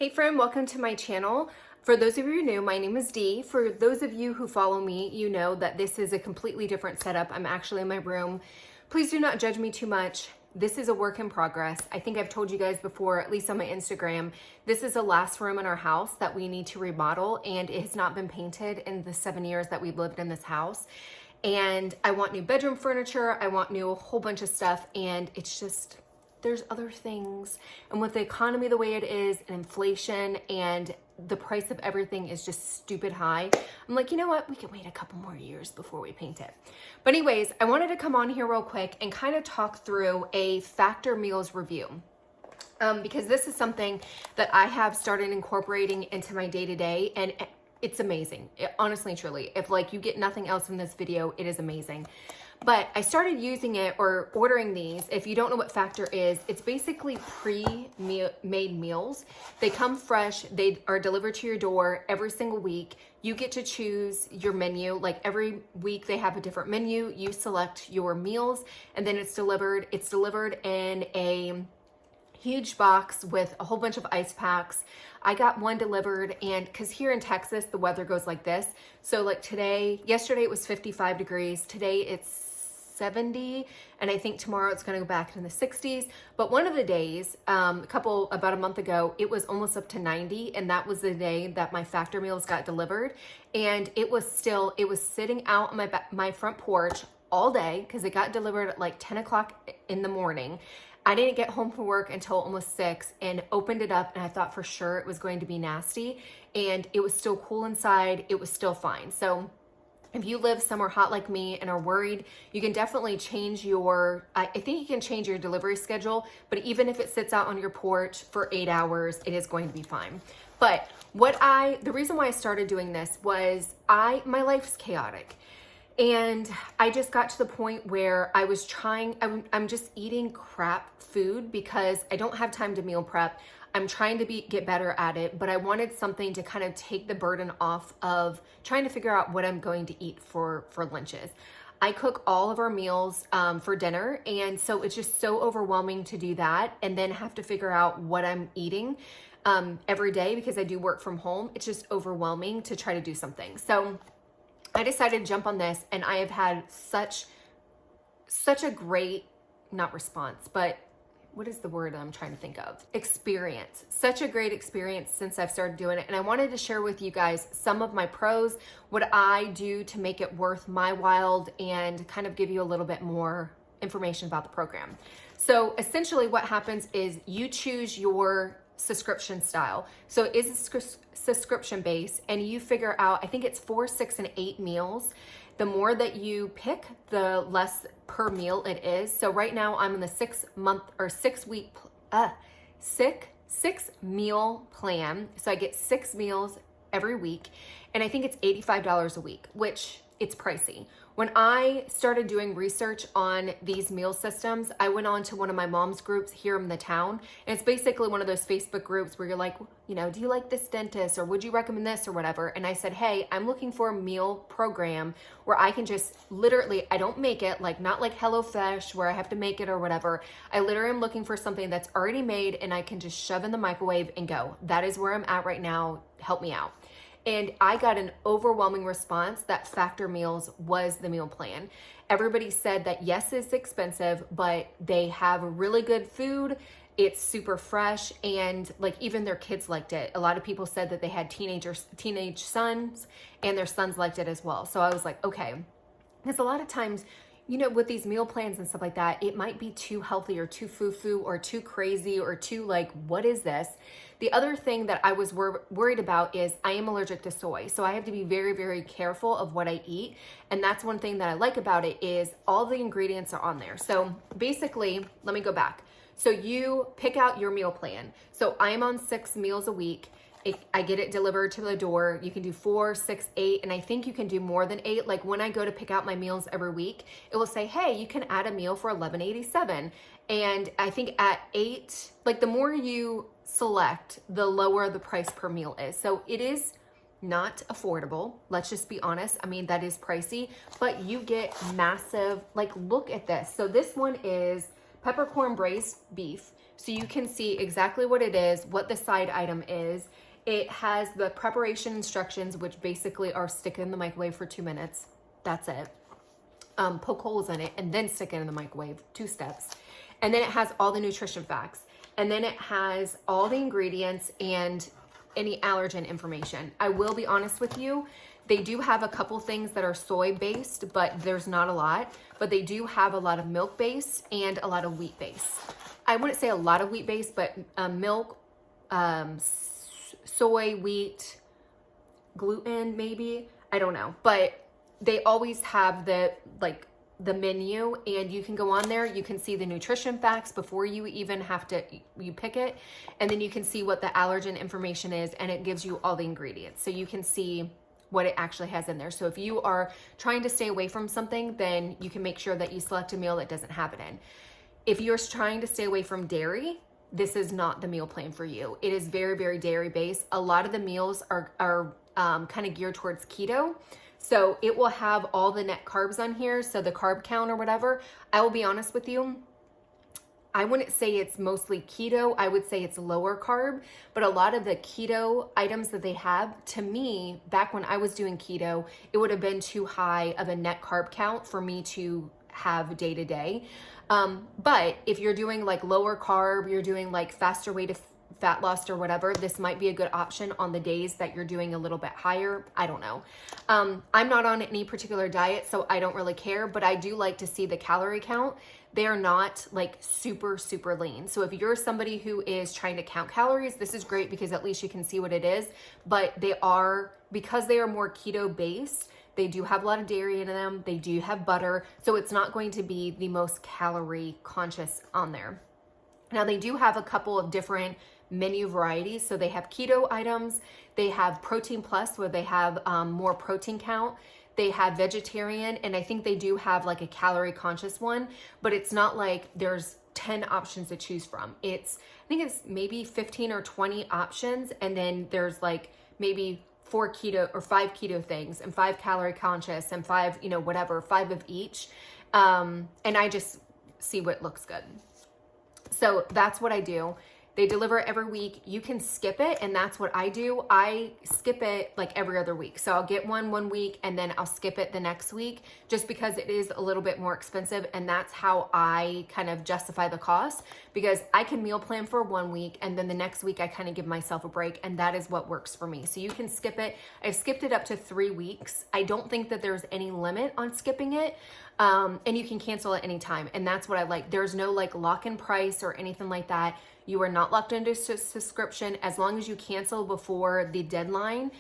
Hey friend, welcome to my channel. For those of you new, my name is Dee. For those of you who follow me, you know that this is a completely different setup. I'm actually in my room. Please do not judge me too much. This is a work in progress. I think I've told you guys before, at least on my Instagram, this is the last room in our house that we need to remodel, and it has not been painted in the 7 years that we've lived in this house. And I want new bedroom furniture. I want new, a whole bunch of stuff, and it's just, there's other things. And with the economy the way it is, and inflation, and the price of everything is just stupid high, I'm like, you know what? We can wait a couple more years before we paint it. But anyways, I wanted to come on here real quick and kind of talk through a Factor Meals review. Because this is something that I have started incorporating into my day-to-day, and it's amazing. Honestly, truly, if like you get nothing else from this video, it is amazing. But I started using it or ordering these. If you don't know what Factor is, it's basically pre-made meals. They come fresh. They are delivered to your door every single week. You get to choose your menu. Like every week they have a different menu. You select your meals and then it's delivered. It's delivered in a huge box with a whole bunch of ice packs. I got one delivered, and because here in Texas, the weather goes like this. So like yesterday it was 55 degrees. Today it's 70, and I think tomorrow it's going to go back in the 60s. But one of the days, about a month ago, it was almost up to 90, and that was the day that my Factor meals got delivered. And it was sitting out on my front porch all day because it got delivered at like 10 o'clock in the morning. I didn't get home from work until almost 6 and opened it up, and I thought for sure it was going to be nasty, and it was still cool inside. It was still fine. So if you live somewhere hot like me and are worried, you can definitely change I think you can change your delivery schedule, but even if it sits out on your porch for 8 hours, it is going to be fine. But the reason why I started doing this was my life's chaotic. And I just got to the point where I'm just eating crap food because I don't have time to meal prep. I'm trying to get better at it, but I wanted something to kind of take the burden off of trying to figure out what I'm going to eat for lunches. I cook all of our meals for dinner, and so it's just so overwhelming to do that and then have to figure out what I'm eating every day because I do work from home. It's just overwhelming to try to do something. So I decided to jump on this, and I have had such a great, not response, but what is the word I'm trying to think of? Experience. Such a great experience since I've started doing it. And I wanted to share with you guys some of my pros, what I do to make it worth my while, and kind of give you a little bit more information about the program. So essentially what happens is you choose your subscription style. So it is a subscription base, and you figure out, I think it's 4, 6, and 8 meals. The more that you pick, the less per meal it is. So right now I'm in the 6 meal plan. So I get 6 meals every week, and I think it's $85 a week, which it's pricey. When I started doing research on these meal systems, I went on to one of my mom's groups here in the town. And it's basically one of those Facebook groups where you're like, you know, do you like this dentist, or would you recommend this or whatever? And I said, hey, I'm looking for a meal program where I can just literally, I don't make it, like not like HelloFresh where I have to make it or whatever. I literally am looking for something that's already made and I can just shove in the microwave and go. That is where I'm at right now. Help me out. And I got an overwhelming response that Factor Meals was the meal plan. Everybody said that yes, it's expensive, but they have really good food. It's super fresh, and like even their kids liked it. A lot of people said that they had teenage sons, and their sons liked it as well. So I was like, okay. Because a lot of times, you know, with these meal plans and stuff like that, it might be too healthy or too foo-foo or too crazy or too like, what is this? The other thing that I was worried about is I am allergic to soy. So I have to be very, very careful of what I eat. And that's one thing that I like about it is all the ingredients are on there. So basically, let me go back. So you pick out your meal plan. So I am on 6 meals a week. I get it delivered to the door. You can do 4, 6, 8, and I think you can do more than 8. Like when I go to pick out my meals every week, it will say, hey, you can add a meal for $11.87. And I think at 8, like the more you select, the lower the price per meal is. So it is not affordable. Let's just be honest. I mean, that is pricey, but you get massive, like look at this. So this one is peppercorn braised beef. So you can see exactly what it is, what the side item is. It has the preparation instructions, which basically are stick it in the microwave for 2 minutes. That's it. Poke holes in it and then stick it in the microwave, 2 steps. And then it has all the nutrition facts. And then it has all the ingredients and any allergen information. I will be honest with you, they do have a couple things that are soy based, but there's not a lot. But they do have a lot of milk based and a lot of wheat based. I wouldn't say a lot of wheat based, but milk, soy, wheat, gluten maybe. I don't know. But they always have the menu, and you can go on there, you can see the nutrition facts before you even have to, you pick it, and then you can see what the allergen information is, and it gives you all the ingredients. So you can see what it actually has in there. So if you are trying to stay away from something, then you can make sure that you select a meal that doesn't have it in. If you're trying to stay away from dairy, this is not the meal plan for you. It is very, very dairy based. A lot of the meals are kind of geared towards keto. So it will have all the net carbs on here. So the carb count or whatever, I will be honest with you, I wouldn't say it's mostly keto. I would say it's lower carb, but a lot of the keto items that they have, to me, back when I was doing keto, it would have been too high of a net carb count for me to have day to day. But if you're doing like lower carb, you're doing like faster way to fat loss or whatever, this might be a good option on the days that you're doing a little bit higher. I don't know. I'm not on any particular diet, so I don't really care, but I do like to see the calorie count. They are not like super, super lean. So if you're somebody who is trying to count calories, this is great because at least you can see what it is, but they are, because they are more keto based, they do have a lot of dairy in them. They do have butter. So it's not going to be the most calorie conscious on there. Now they do have a couple of different menu varieties. So they have keto items. They have protein plus, where they have more protein count. They have vegetarian, and I think they do have like a calorie conscious one, but it's not like there's 10 options to choose from. I think it's maybe 15 or 20 options. And then there's like maybe 4 keto or 5 keto things and 5 calorie conscious and 5, whatever, 5 of each. And I just see what looks good. So that's what I do. They deliver it every week. You can skip it, and that's what I do. I skip it like every other week. So I'll get one week, and then I'll skip it the next week, just because it is a little bit more expensive, and that's how I kind of justify the cost, because I can meal plan for 1 week, and then the next week I kind of give myself a break, and that is what works for me. So you can skip it. I've skipped it up to 3 weeks. I don't think that there's any limit on skipping it. And you can cancel at any time. And that's what I like. There's no like lock-in price or anything like that. You are not locked into a subscription. As long as you cancel before the deadline,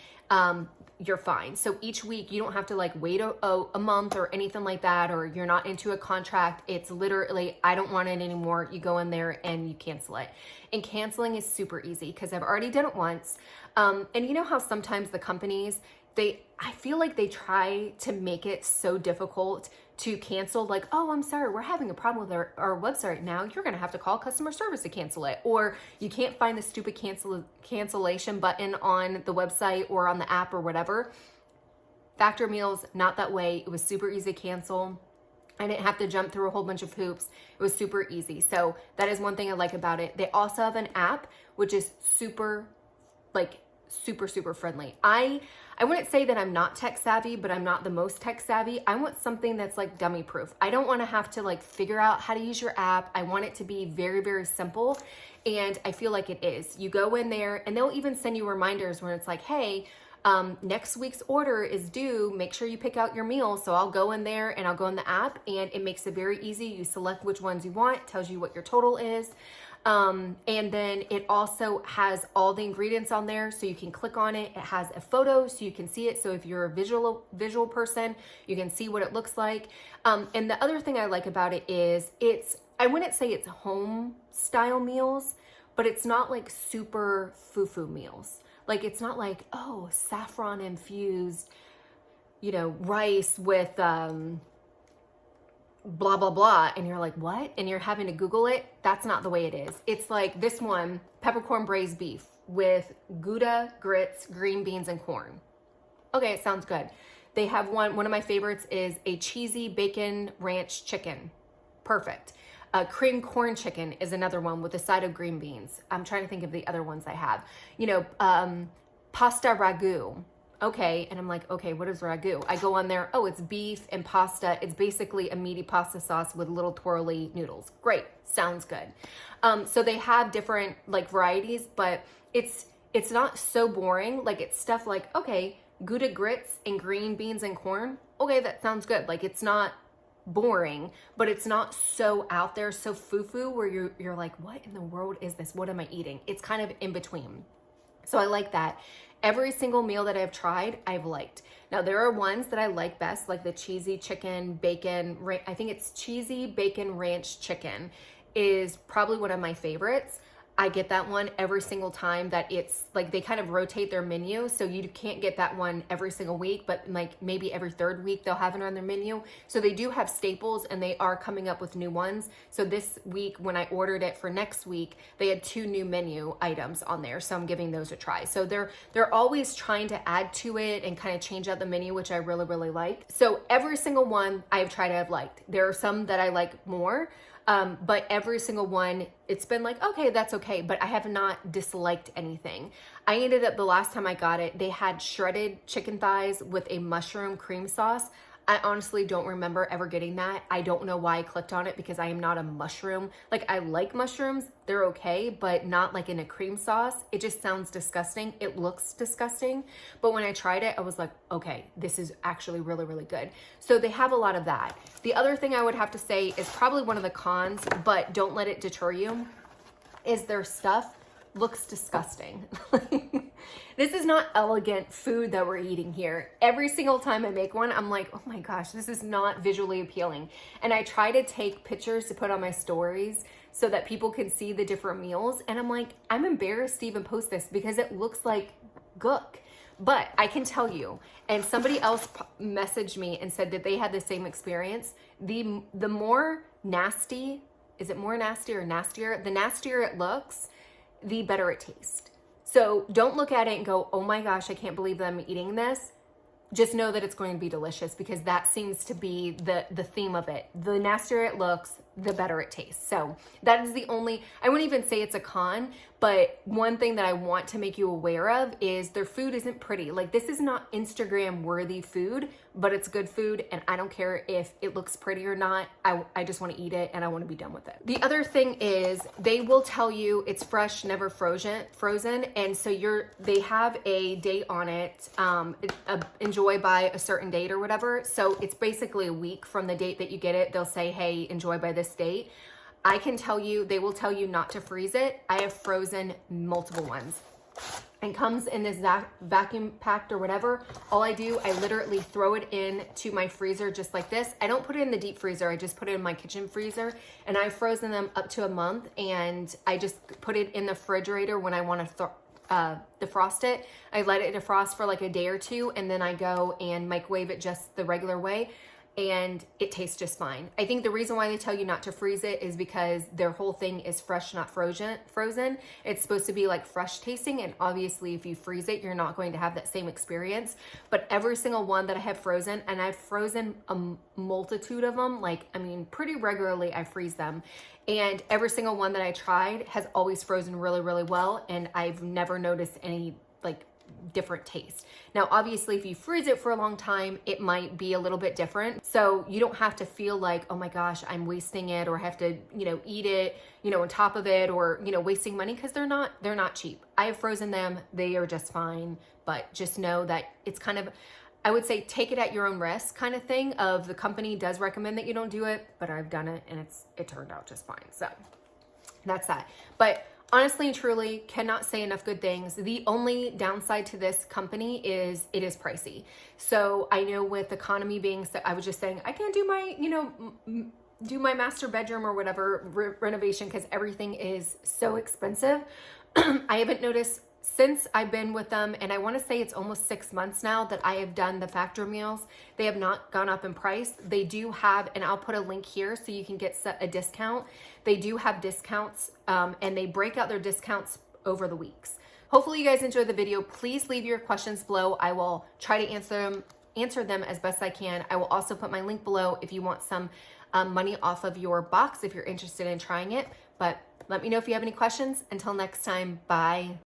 you're fine. So each week you don't have to like wait a month or anything like that, or you're not into a contract. It's literally, I don't want it anymore. You go in there and you cancel it. And canceling is super easy because I've already done it once. And you know how sometimes the companies, I feel like they try to make it so difficult to cancel, like, oh, I'm sorry, we're having a problem with our website now. You're going to have to call customer service to cancel it. Or you can't find the stupid cancellation button on the website or on the app or whatever. Factor Meals, not that way. It was super easy to cancel. I didn't have to jump through a whole bunch of hoops. It was super easy. So that is one thing I like about it. They also have an app, which is super friendly. I wouldn't say that I'm not tech savvy, but I'm not the most tech savvy. I want something that's like dummy proof. I don't want to have to like figure out how to use your app. I want it to be very, very simple. And I feel like it is. You go in there and they'll even send you reminders when it's like, hey, next week's order is due. Make sure you pick out your meals. So I'll go in there and I'll go in the app, and it makes it very easy. You select which ones you want, tells you what your total is. And then it also has all the ingredients on there, so you can click on it. It has a photo so you can see it. So if you're a visual person, you can see what it looks like. And the other thing I like about it is I wouldn't say it's home style meals, but it's not like super foo-foo meals. Like it's not like, oh, saffron infused, rice with, blah, blah, blah. And you're like, what? And you're having to Google it. That's not the way it is. It's like this one, peppercorn braised beef with Gouda, grits, green beans, and corn. Okay, it sounds good. They have one of my favorites is a cheesy bacon ranch chicken. Perfect. Cream corn chicken is another one with a side of green beans. I'm trying to think of the other ones I have. You know, pasta ragu. Okay, and I'm like, okay, what is ragu? I go on there, oh, it's beef and pasta. It's basically a meaty pasta sauce with little twirly noodles. Great, sounds good. So they have different like varieties, but it's not so boring. Like it's stuff like, okay, Gouda grits and green beans and corn. Okay, that sounds good. Like it's not boring, but it's not so out there, so foo-foo where you're like, what in the world is this? What am I eating? It's kind of in between. So I like that. Every single meal that I've tried, I've liked. Now there are ones that I like best, like the cheesy chicken, bacon, I think it's cheesy bacon ranch chicken is probably one of my favorites. I get that one every single time that it's like they kind of rotate their menu. So you can't get that one every single week, but like maybe every third week they'll have it on their menu. So they do have staples and they are coming up with new ones. So this week when I ordered it for next week, they had 2 new menu items on there. So I'm giving those a try. So they're always trying to add to it and kind of change out the menu, which I really, really like. So every single one I've tried, I've liked. There are some that I like more. But every single one, it's been like, okay, that's okay. But I have not disliked anything. I ended up, the last time I got it, they had shredded chicken thighs with a mushroom cream sauce. I honestly don't remember ever getting that. I don't know why I clicked on it because I am not a mushroom. Like I like mushrooms, they're okay, but not like in a cream sauce. It just sounds disgusting. It looks disgusting. But when I tried it, I was like, okay, this is actually really, really good. So they have a lot of that. The other thing I would have to say is probably one of the cons, but don't let it deter you, is their stuff looks disgusting. This is not elegant food that we're eating here. Every single time I make one, I'm like, oh my gosh, this is not visually appealing. And I try to take pictures to put on my stories so that people can see the different meals. And I'm like, I'm embarrassed to even post this because it looks like gook. But I can tell you, and somebody else messaged me and said that they had the same experience. The more nasty, is it more nasty or nastier? The nastier it looks, the better it tastes. So don't look at it and go, oh my gosh, I can't believe that I'm eating this. Just know that it's going to be delicious because that seems to be the theme of it. The nastier it looks, the better it tastes. So that is the only, I wouldn't even say it's a con, but one thing that I want to make you aware of is their food isn't pretty. Like this is not Instagram worthy food, but it's good food. And I don't care if it looks pretty or not. I just want to eat it and I want to be done with it. The other thing is they will tell you it's fresh, never frozen. And so they have a date on it, enjoy by a certain date or whatever. So it's basically a week from the date that you get it. They'll say, hey, enjoy by this date. I can tell you, they will tell you not to freeze it. I have frozen multiple ones. And comes in this vacuum packed or whatever. All I do, I literally throw it into my freezer just like this. I don't put it in the deep freezer. I just put it in my kitchen freezer. And I've frozen them up to a month. And I just put it in the refrigerator when I want to defrost it. I let it defrost for like a day or two. And then I go and microwave it just the regular way. And it tastes just fine. I think the reason why they tell you not to freeze it is because their whole thing is fresh, not frozen. It's supposed to be like fresh tasting. And obviously if you freeze it, you're not going to have that same experience. But every single one that I have frozen, and I've frozen a multitude of them, like, I mean, pretty regularly I freeze them. And every single one that I tried has always frozen really, really well. And I've never noticed any like different taste. Now, obviously, if you freeze it for a long time, it might be a little bit different. So you don't have to feel like, oh my gosh, I'm wasting it or have to, eat it, on top of it or, wasting money because they're not cheap. I have frozen them. They are just fine. But just know that it's kind of, I would say, take it at your own risk kind of thing of the company does recommend that you don't do it, but I've done it and it turned out just fine. So that's that. But honestly and truly, cannot say enough good things. The only downside to this company is it is pricey. So I know with economy being, so I was just saying, I can't do my, do my master bedroom or whatever renovation because everything is so expensive. I haven't noticed since I've been with them, and I want to say it's almost 6 months now that I have done the factor meals. They have not gone up in price. They do have, and I'll put a link here so you can get a discount. They do have discounts, and they break out their discounts over the weeks. Hopefully you guys enjoyed the video. Please leave your questions below. I will try to answer them as best I can. I will also put my link below if you want some money off of your box if you're interested in trying it. But let me know if you have any questions. Until next time, bye.